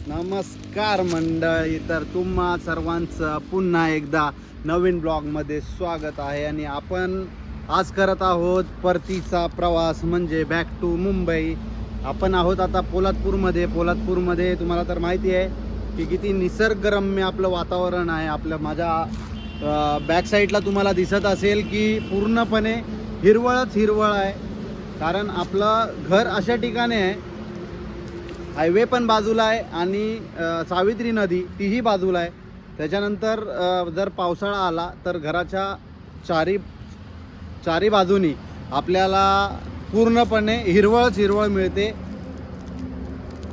नमस्कार मंडळी, तर तुम्हा सर्वांचं पुन्हा एकदा नवीन ब्लॉगमध्ये स्वागत आहे. आणि आपण आज करत आहोत परतीचा प्रवास, म्हणजे बॅक टू मुंबई. आपण आहोत आता पोलादपूरमध्ये तुम्हाला तर माहिती आहे की किती निसर्गरम्य आपलं वातावरण आहे. माझ्या बॅक साईडला तुम्हाला दिसत असेल की पूर्णपणे हिरवळ आहे. कारण आपलं घर अशा ठिकाणी आहे, हायवे पण बाजूला आहे आणि सावित्री नदी तीही बाजूला आहे. त्याच्यानंतर जर पावसाळा आला तर घराच्या चारी बाजूनी आपल्याला पूर्णपणे हिरवळ मिळते.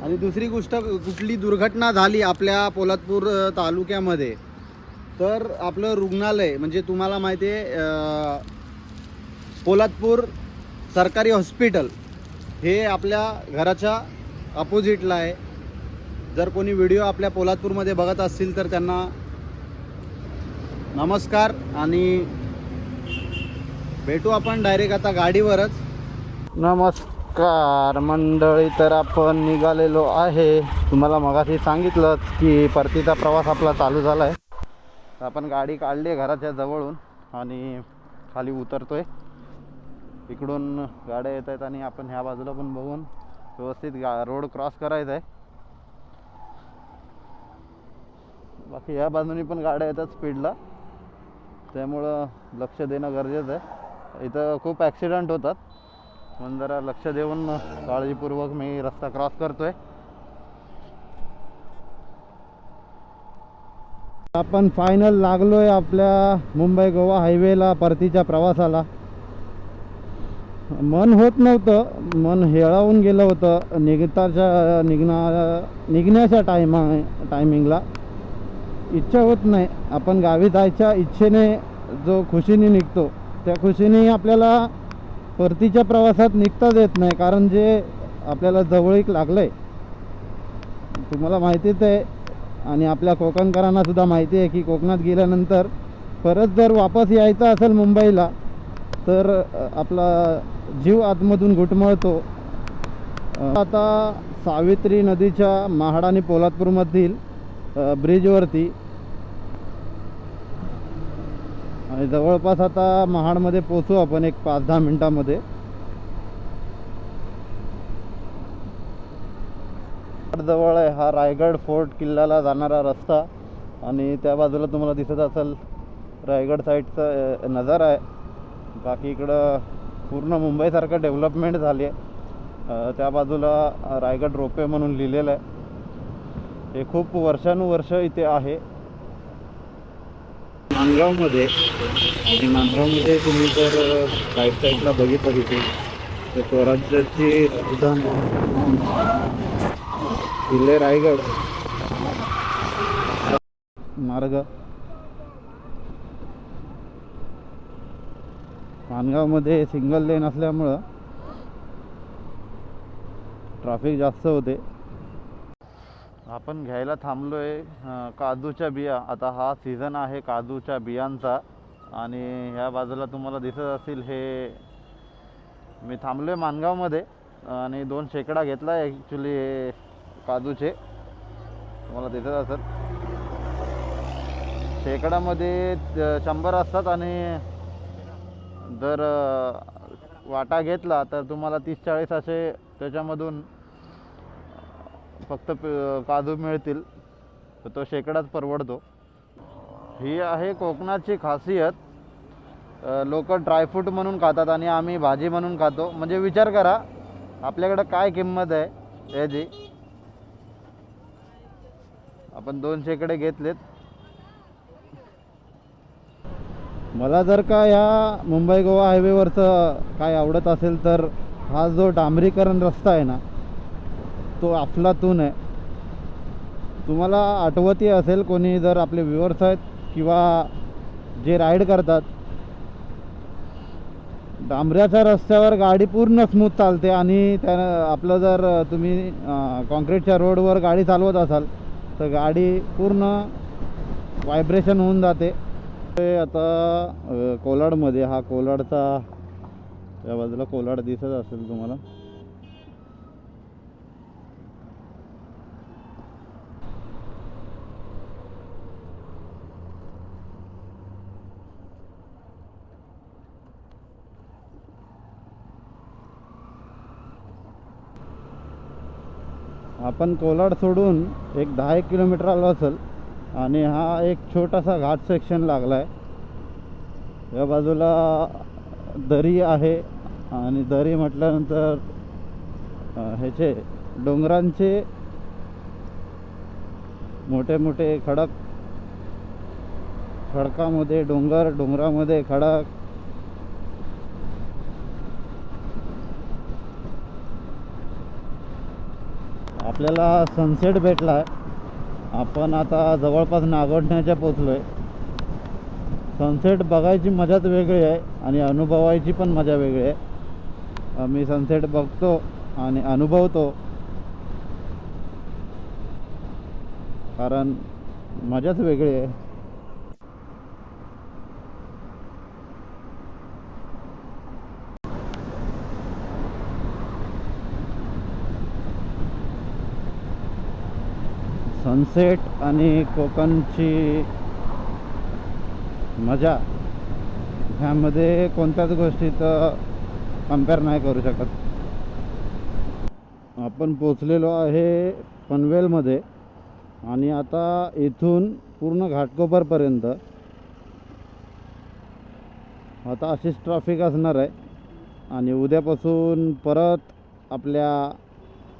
आणि दुसरी गोष्ट, कुठली दुर्घटना झाली आपल्या पोलादपूर तालुक्यामध्ये तर आपलं रुग्णालय, म्हणजे तुम्हाला माहिती आहे पोलादपूर सरकारी हॉस्पिटल हे आपल्या घराच्या अपोजिटला आहे. जर कोणी व्हिडिओ आपल्या पोलादपूरमध्ये बघत असतील तर त्यांना नमस्कार. आणि भेटू आपण डायरेक्ट आता गाडीवरच. नमस्कार मंडळी, तर आपण निघालेलो आहे. तुम्हाला मगाशी सांगितलंच की परतीचा प्रवास आपला चालू झाला आहे. आपण गाडी काढली आहे घराच्या जवळून आणि खाली उतरतोय. इकडून गाड्या येत आहेत आणि आपण ह्या बाजूला पण बघून व्यवस्थित रोड क्रॉस करायचा आहे. बाकी या बाजूनी पण गाड्या येतात स्पीडला, त्यामुळं लक्ष देणं गरजेचं आहे. इथं खूप ॲक्सिडेंट होतात, म्हणून जरा लक्ष देऊन काळजीपूर्वक मी रस्ता क्रॉस करतोय. आपण फायनल लागलोय आपल्या मुंबई गोवा हायवेला परतीच्या प्रवासाला. मन होत नव्हतं, मन हेळावून गेलं होतं निघण्याच्या टायमिंगला. इच्छा होत नाही. आपण गावी जायच्या इच्छेने जो खुशीने निघतो, त्या खुशीने आपल्याला परतीच्या प्रवासात निघताच येत नाही. कारण जे आपल्याला जवळीक लागलं आहे, तुम्हाला माहितीच आहे आणि आपल्या कोकणकरांना सुद्धा माहिती आहे की कोकणात गेल्यानंतर परत जर वापस यायचं असेल मुंबईला तर आपला जीव आतमधून घुटमळतो. आता सावित्री नदीच्या महाड आणि पोलादपूरमधील ब्रिजवरती आणि जवळपास आता महाडमध्ये पोचू आपण एक 5-10 मिनटामध्ये. जवळ आहे हा रायगड फोर्ट किल्ल्याला जाणारा रस्ता आणि त्या बाजूला तुम्हाला दिसत असेल रायगड साईडचा नजारा आहे. बाकी इकडं पूर्ण मुंबईसारखं डेव्हलपमेंट झाली आहे. त्या बाजूला रायगड रोपवे म्हणून लिहिलेलं आहे. हे खूप वर्षानुवर्ष इथे आहे माणगावमध्ये. आणि माणगावमध्ये तुम्ही जर राईट साईडला बघितलं तिथे तर स्वराज्याची राजधानी किल्ले रायगड मार्ग. माणगावमध्ये सिंगल लेन असल्यामुळं ट्रॅफिक जास्त होते. आपण घ्यायला थांबलोय काजूच्या बिया. आता हा सीझन आहे काजूच्या बियांचा आणि ह्या बाजूला तुम्हाला दिसत असेल हे मी थांबलोय माणगावमध्ये आणि 2 शेकडा घेतला आहे ॲक्च्युली हे काजूचे. तुम्हाला दिसत असेल शेकडामध्ये 100 असतात आणि जर वाटा घेतला तर तुम्हाला 30-40 असे त्याच्यामधून फक्त काजू मिळतील. तर तो शेकडाच परवडतो. ही आहे कोकणाची खासियत. लोक ड्रायफ्रूट म्हणून खातात आणि आम्ही भाजी म्हणून खातो. म्हणजे विचार करा आपल्याकडं काय किंमत आहे याची. आपण 2 शेकडे घेतलेत. मला जर का या मुंबई गोवा हायवेवरचं काय आवडत असेल तर हा जो डांबरीकरण रस्ता आहे ना तो अफलातून आहे. तुम्हाला आठवतही असेल, कोणी जर आपले व्ह्युअर्स आहेत किंवा जे राईड करतात, डांबऱ्याच्या रस्त्यावर गाडी पूर्ण स्मूथ चालते आणि आपलं जर तुम्ही कॉन्क्रीटच्या रोडवर गाडी चालवत असाल तर गाडी पूर्ण व्हायब्रेशन होऊन जाते. आता कोलाडमध्ये हा कोलाडचा त्या बाजूला कोलाड दिसत असेल तुम्हाला. आपण कोलाड सोडून एक 10-1 किलोमीटर आलो असेल आणि हा एक छोटासा घाट सेक्शन लागला आहे. या बाजूला दरी आहे आणि दरी म्हटल्यानंतर ह्याचे डोंगरांचे मोठे मोठे खडकामध्ये डोंगरामध्ये खडक. आपल्याला सनसेट भेटला आहे. आपण आता जवळपास नागोठण्याच्या पोचलो आहे. सनसेट बघायची मजाच वेगळी आहे आणि अनुभवायची पण मजा वेगळी आहे. मी सनसेट बघतो आणि अनुभवतो कारण मजाच वेगळी आहे. सनसेट आणि कोकणची मजा ह्यामध्ये कोणत्याच गोष्टीचं कंपेअर नाही करू शकत. आपण पोचलेलो आहे पनवेलमध्ये आणि आता इथून पूर्ण घाटकोपरपर्यंत आता अशीच ट्रॅफिक असणार आहे आणि उद्यापासून परत आपल्या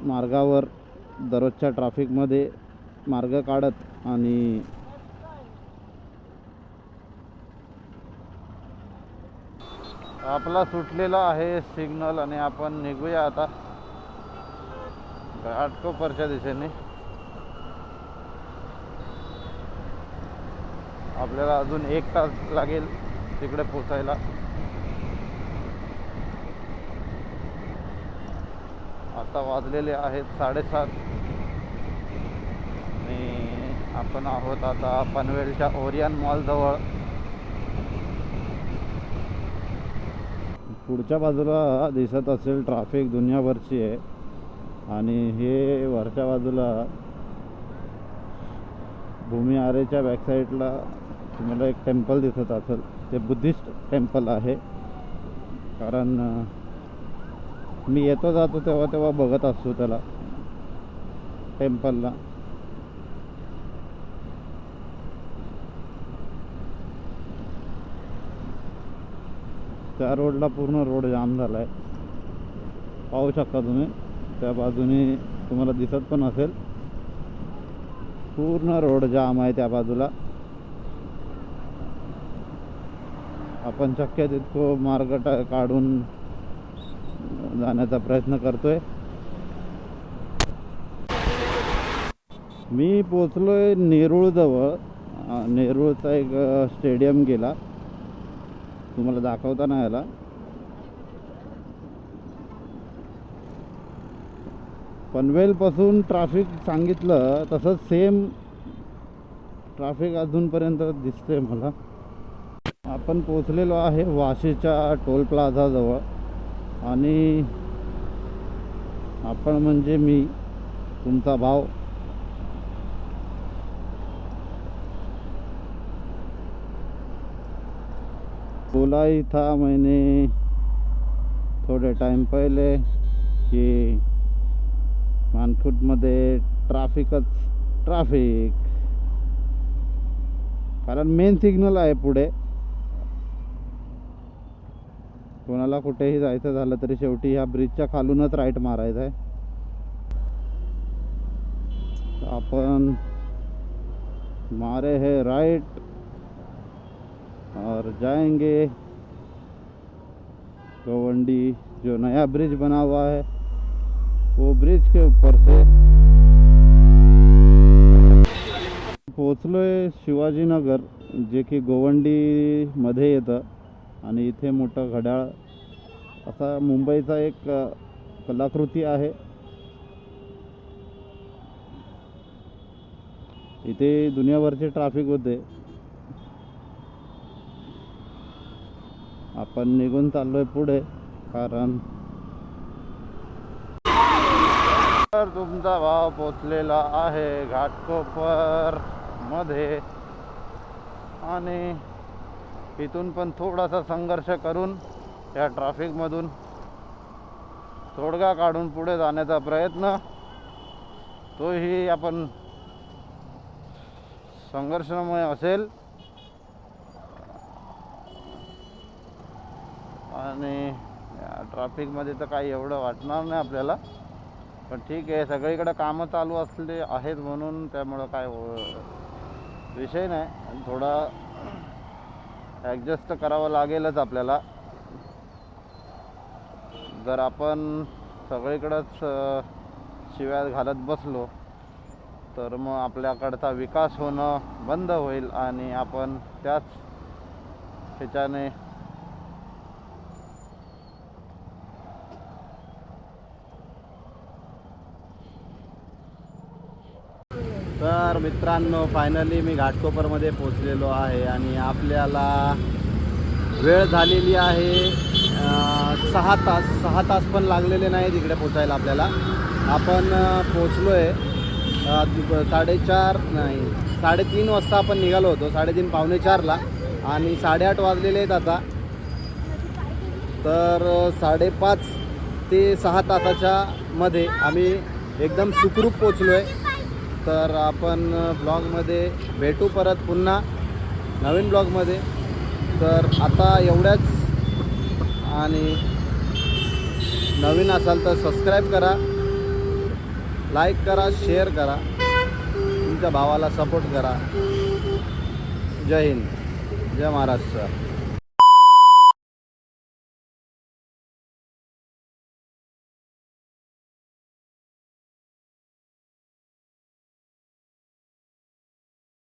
मार्गावर दररोजच्या ट्रॅफिकमध्ये मार्ग काढत आणि आपला सुटलेला आहे सिग्नल आणि आपण निघूया आता घाटकोपरच्या दिशेने. आपल्याला अजून 1 तास लागेल तिकडे पोचायला. आता वाजलेले आहेत 7:30 आणि आपण आहोत आता पनवेलच्या ओरियन मॉलजवळ. पुढच्या बाजूला दिसत असेल ट्रॅफिक दुनियाभरची आहे आणि हे वरच्या बाजूला भूमी आरेच्या बॅकसाईडला तुम्हाला एक टेम्पल दिसत असेल. ते बुद्धिस्ट टेम्पल आहे. कारण मी येतो जातो तेव्हा बघत असतो त्याला टेम्पलला. त्या रोडला पूर्ण रोड जाम झाला आहे. पाहू शकता तुम्ही त्या बाजूने तुम्हाला दिसत पण असेल पूर्ण रोड जाम आहे त्या बाजूला. आपण शक्य तितकं मार्ग काढून जाण्याचा प्रयत्न करतोय. मी पोचलोय नेरूळजवळ. नेरूळचा एक स्टेडियम गेला तुम्हाला दाखवता नाही आला. पनवेलपासून ट्रॅफिक सांगितलं तसंच सेम ट्रॅफिक अजूनपर्यंत दिसते मला. आपण पोचलेलो आहे वाशीच्या टोल प्लाझाजवळ आणि आपण म्हणजे मी तुमचा भाव. बोला ही था मैंने थोड़े टाइम पहले कि मानखुर्दमध्ये ट्रॅफिक. कारण मेन सिग्नल आहे पुढे. कोणाला कुठेही जायचं झालं तरी शेवटी ह्या ब्रिजच्या खालूनच राईट मारायचं आहे. अपन मारे है राइट और जाएंगे गोवंडी. जो नया ब्रिज बना हुआ है वो ब्रिज के ऊपर से पोचलोय शिवाजीनगर जे की गोवंडीमध्ये येतं. आणि इथे मोठं घड्याळ असा मुंबईचा एक कलाकृती आहे. इथे दुनियाभरचे ट्रॅफिक होते. आपण निघून चाललोय पुढे कारण तुमचा भाव पोचलेला आहे घाटकोपर मध्ये आणि इथून पण थोडासा संघर्ष करून या ट्रॅफिकमधून तोडगा काढून पुढे जाण्याचा प्रयत्न. तोही आपण संघर्षमय असेल आणि ट्रॅफिकमध्ये तर काही एवढं वाटणार नाही आपल्याला, पण ठीक आहे. सगळीकडे कामं चालू असले आहेत म्हणून त्यामुळं काय विषय नाही. आणि थोडा ॲडजस्ट करावं लागेलच आपल्याला. जर आपण सगळीकडंच शिव्या घालत बसलो तर मग आपल्याकडचा विकास होणं बंद होईल आणि आपण त्याच ह्याच्याने तर मित्रांनो, फायनली मी घाटकोपरमध्ये पोचलेलो आहे आणि आपल्याला वेळ झालेली आहे 6 तास पण लागलेले नाही तिकडे पोचायला आपल्याला. आपण पोचलो आहे 3:30 वाजता आपण निघालो होतो, 3:30 पावणे 4ला आणि 8:30 वाजलेले आहेत आता. तर 5.5 ते 6 तासाच्या मध्ये आम्ही एकदम सुखरूप पोचलो आहे. तर आपण ब्लॉगमध्ये भेटू परत पुन्हा नवीन ब्लॉगमध्ये. तर आता एवढ्याच, आणि नवीन असाल तर सबस्क्राईब करा, लाईक करा, शेअर करा, तुमच्या भावाला सपोर्ट करा. जय हिंद, जय महाराष्ट्र.